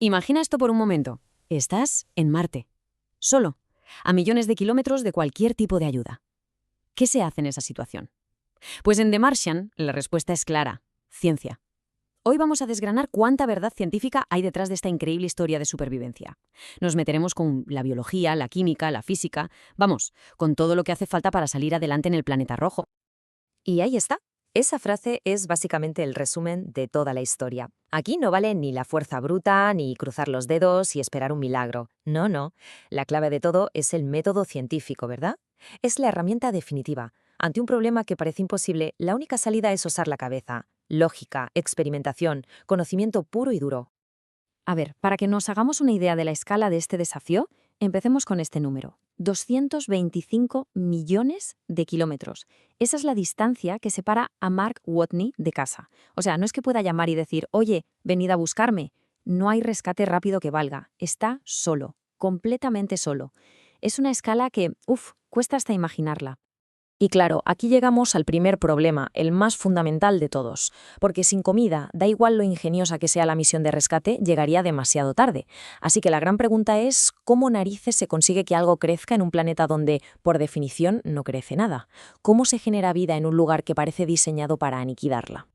Imagina esto por un momento. Estás en Marte. Solo. A millones de kilómetros de cualquier tipo de ayuda. ¿Qué se hace en esa situación? Pues en The Martian la respuesta es clara. Ciencia. Hoy vamos a desgranar cuánta verdad científica hay detrás de esta increíble historia de supervivencia. Nos meteremos con la biología, la química, la física, vamos, con todo lo que hace falta para salir adelante en el planeta rojo. Y ahí está. Esa frase es básicamente el resumen de toda la historia. Aquí no vale ni la fuerza bruta, ni cruzar los dedos y esperar un milagro. No, no. La clave de todo es el método científico, ¿verdad? Es la herramienta definitiva. Ante un problema que parece imposible, la única salida es usar la cabeza. Lógica, experimentación, conocimiento puro y duro. A ver, para que nos hagamos una idea de la escala de este desafío, empecemos con este número. 225 millones de kilómetros. Esa es la distancia que separa a Mark Watney de casa. O sea, no es que pueda llamar y decir, oye, venid a buscarme. No hay rescate rápido que valga. Está solo, completamente solo. Es una escala que, cuesta hasta imaginarla. Y claro, aquí llegamos al primer problema, el más fundamental de todos, porque sin comida, da igual lo ingeniosa que sea la misión de rescate, llegaría demasiado tarde. Así que la gran pregunta es, ¿cómo narices se consigue que algo crezca en un planeta donde, por definición, no crece nada? ¿Cómo se genera vida en un lugar que parece diseñado para aniquilarla?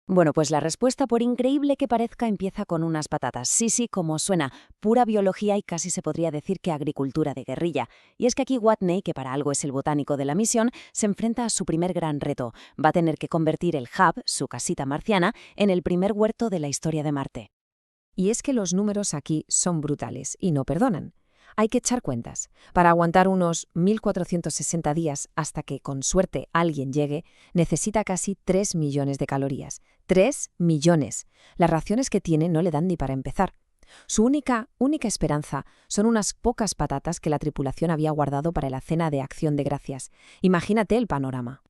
Bueno, pues la respuesta, por increíble que parezca, empieza con unas patatas. Sí, como suena, pura biología y casi se podría decir que agricultura de guerrilla. Y es que aquí Watney, que para algo es el botánico de la misión, se enfrenta a su primer gran reto. Va a tener que convertir el hub, su casita marciana, en el primer huerto de la historia de Marte. Y es que los números aquí son brutales y no perdonan. Hay que echar cuentas. Para aguantar unos 1.460 días hasta que, con suerte, alguien llegue, necesita casi 3 millones de calorías. ¡3 millones! Las raciones que tiene no le dan ni para empezar. Su única esperanza son unas pocas patatas que la tripulación había guardado para la cena de Acción de Gracias. Imagínate el panorama.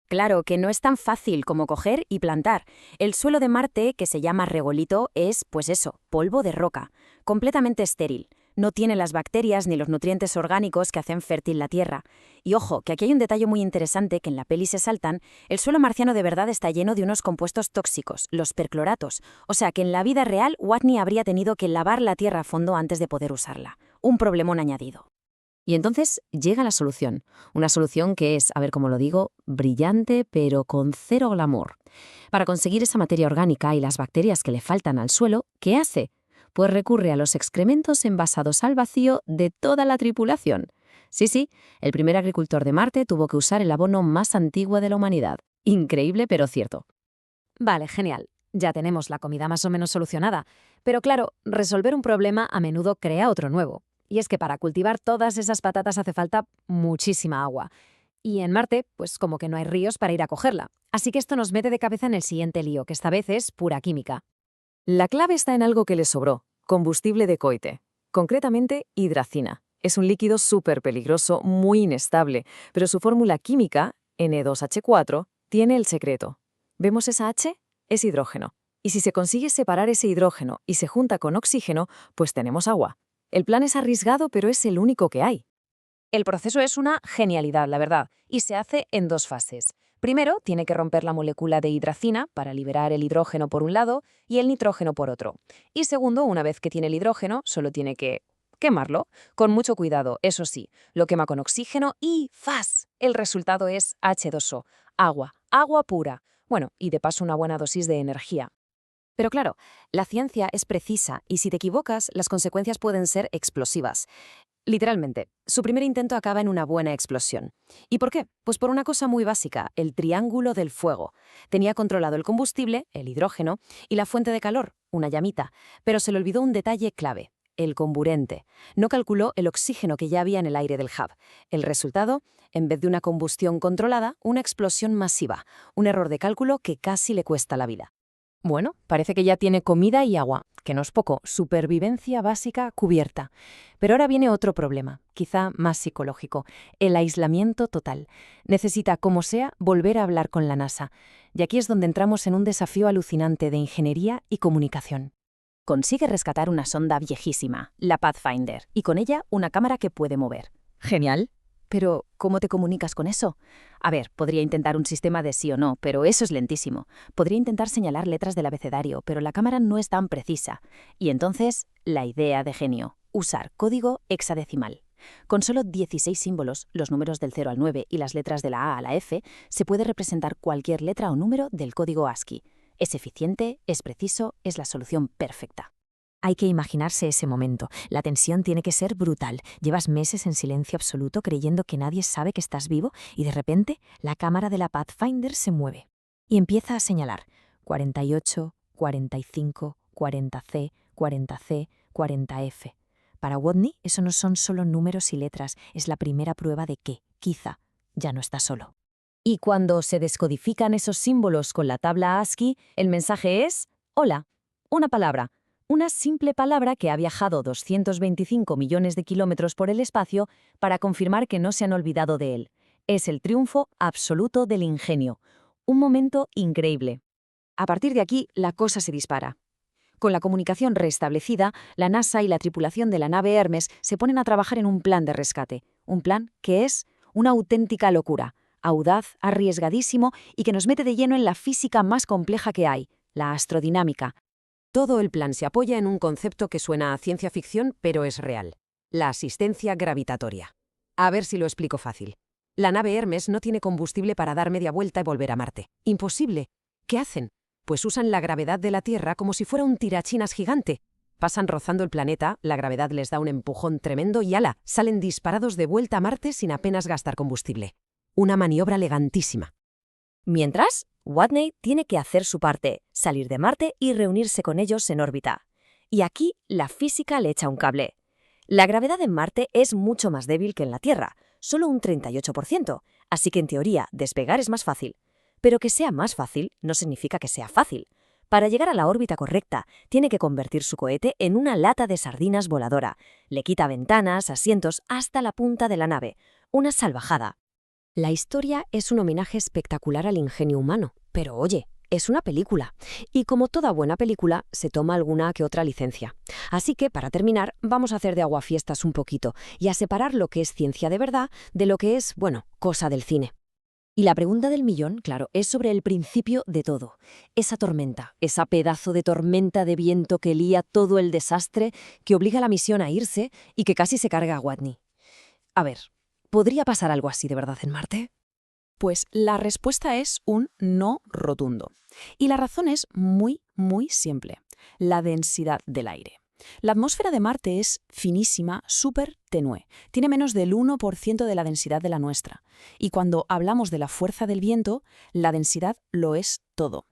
Claro que no es tan fácil como coger y plantar. El suelo de Marte, que se llama regolito, es, pues eso, polvo de roca, completamente estéril. No tiene las bacterias ni los nutrientes orgánicos que hacen fértil la Tierra. Y ojo, que aquí hay un detalle muy interesante que en la peli se saltan. El suelo marciano de verdad está lleno de unos compuestos tóxicos, los percloratos. O sea que en la vida real, Watney habría tenido que lavar la Tierra a fondo antes de poder usarla. Un problemón añadido. Y entonces llega la solución. Una solución que es, a ver cómo lo digo, brillante pero con cero glamour. Para conseguir esa materia orgánica y las bacterias que le faltan al suelo, ¿qué hace? Pues recurre a los excrementos envasados al vacío de toda la tripulación. Sí, el primer agricultor de Marte tuvo que usar el abono más antiguo de la humanidad. Increíble pero cierto. Vale, genial. Ya tenemos la comida más o menos solucionada. Pero claro, resolver un problema a menudo crea otro nuevo. Y es que para cultivar todas esas patatas hace falta muchísima agua. Y en Marte, pues como que no hay ríos para ir a cogerla. Así que esto nos mete de cabeza en el siguiente lío, que esta vez es pura química. La clave está en algo que le sobró, combustible de cohete, concretamente hidracina. Es un líquido súper peligroso, muy inestable, pero su fórmula química, N2H4, tiene el secreto. ¿Vemos esa H? Es hidrógeno. Y si se consigue separar ese hidrógeno y se junta con oxígeno, pues tenemos agua. El plan es arriesgado, pero es el único que hay. El proceso es una genialidad, la verdad, y se hace en dos fases. Primero, tiene que romper la molécula de hidracina para liberar el hidrógeno por un lado y el nitrógeno por otro. Y segundo, una vez que tiene el hidrógeno, solo tiene que quemarlo. Con mucho cuidado, eso sí, lo quema con oxígeno y ¡fas! El resultado es H2O, agua pura. Bueno, y de paso una buena dosis de energía. Pero claro, la ciencia es precisa y si te equivocas, las consecuencias pueden ser explosivas. Literalmente, su primer intento acaba en una buena explosión. ¿Y por qué? Pues por una cosa muy básica, el triángulo del fuego. Tenía controlado el combustible, el hidrógeno, y la fuente de calor, una llamita, pero se le olvidó un detalle clave, el comburente. No calculó el oxígeno que ya había en el aire del hub. El resultado, en vez de una combustión controlada, una explosión masiva, un error de cálculo que casi le cuesta la vida. Bueno, parece que ya tiene comida y agua, que no es poco, supervivencia básica cubierta. Pero ahora viene otro problema, quizá más psicológico, el aislamiento total. Necesita, como sea, volver a hablar con la NASA. Y aquí es donde entramos en un desafío alucinante de ingeniería y comunicación. Consigue rescatar una sonda viejísima, la Pathfinder, y con ella una cámara que puede mover. Genial. Pero, ¿cómo te comunicas con eso? A ver, podría intentar un sistema de sí o no, pero eso es lentísimo. Podría intentar señalar letras del abecedario, pero la cámara no es tan precisa. Y entonces, la idea de genio: usar código hexadecimal. Con solo 16 símbolos, los números del 0 al 9 y las letras de la A a la F, se puede representar cualquier letra o número del código ASCII. Es eficiente, es preciso, es la solución perfecta. Hay que imaginarse ese momento. La tensión tiene que ser brutal. Llevas meses en silencio absoluto creyendo que nadie sabe que estás vivo y de repente la cámara de la Pathfinder se mueve y empieza a señalar 48, 45, 40C, 40C, 40F. Para Watney, eso no son solo números y letras, es la primera prueba de que, quizá, ya no está solo. Y cuando se descodifican esos símbolos con la tabla ASCII, el mensaje es hola, una palabra. Una simple palabra que ha viajado 225 millones de kilómetros por el espacio para confirmar que no se han olvidado de él. Es el triunfo absoluto del ingenio. Un momento increíble. A partir de aquí, la cosa se dispara. Con la comunicación restablecida, la NASA y la tripulación de la nave Hermes se ponen a trabajar en un plan de rescate. Un plan que es una auténtica locura, audaz, arriesgadísimo y que nos mete de lleno en la física más compleja que hay, la astrodinámica. Todo el plan se apoya en un concepto que suena a ciencia ficción, pero es real: la asistencia gravitatoria. A ver si lo explico fácil. La nave Hermes no tiene combustible para dar media vuelta y volver a Marte. Imposible. ¿Qué hacen? Pues usan la gravedad de la Tierra como si fuera un tirachinas gigante. Pasan rozando el planeta, la gravedad les da un empujón tremendo y ¡hala!, salen disparados de vuelta a Marte sin apenas gastar combustible. Una maniobra elegantísima. Mientras, Watney tiene que hacer su parte, salir de Marte y reunirse con ellos en órbita. Y aquí la física le echa un cable. La gravedad en Marte es mucho más débil que en la Tierra, solo un 38%, así que en teoría despegar es más fácil. Pero que sea más fácil no significa que sea fácil. Para llegar a la órbita correcta, tiene que convertir su cohete en una lata de sardinas voladora. Le quita ventanas, asientos, hasta la punta de la nave. Una salvajada. La historia es un homenaje espectacular al ingenio humano. Pero oye, es una película. Y como toda buena película, se toma alguna que otra licencia. Así que, para terminar, vamos a hacer de aguafiestas un poquito y a separar lo que es ciencia de verdad de lo que es, bueno, cosa del cine. Y la pregunta del millón, claro, es sobre el principio de todo. Esa tormenta, esa pedazo de tormenta de viento que lía todo el desastre, que obliga a la misión a irse y que casi se carga a Watney. A ver, ¿podría pasar algo así de verdad en Marte? Pues la respuesta es un no rotundo. Y la razón es muy, muy simple: la densidad del aire. La atmósfera de Marte es finísima, súper tenue. Tiene menos del 1% de la densidad de la nuestra. Y cuando hablamos de la fuerza del viento, la densidad lo es todo.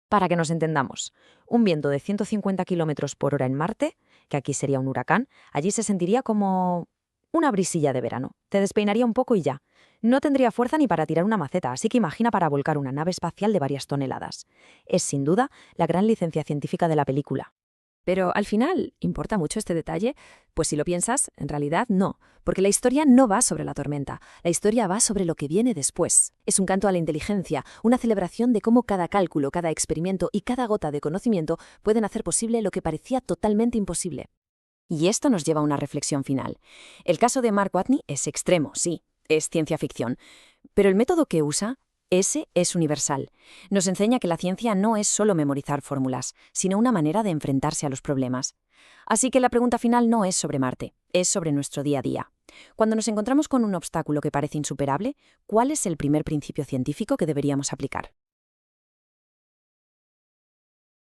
Para que nos entendamos, un viento de 150 kilómetros por hora en Marte, que aquí sería un huracán, allí se sentiría como una brisilla de verano. Te despeinaría un poco y ya. No tendría fuerza ni para tirar una maceta, así que imagina para volcar una nave espacial de varias toneladas. Es, sin duda, la gran licencia científica de la película. Pero al final, ¿importa mucho este detalle? Pues si lo piensas, en realidad no, porque la historia no va sobre la tormenta, la historia va sobre lo que viene después. Es un canto a la inteligencia, una celebración de cómo cada cálculo, cada experimento y cada gota de conocimiento pueden hacer posible lo que parecía totalmente imposible. Y esto nos lleva a una reflexión final. El caso de Mark Watney es extremo, sí, es ciencia ficción, pero el método que usa, ese es universal. Nos enseña que la ciencia no es solo memorizar fórmulas, sino una manera de enfrentarse a los problemas. Así que la pregunta final no es sobre Marte, es sobre nuestro día a día. Cuando nos encontramos con un obstáculo que parece insuperable, ¿cuál es el primer principio científico que deberíamos aplicar?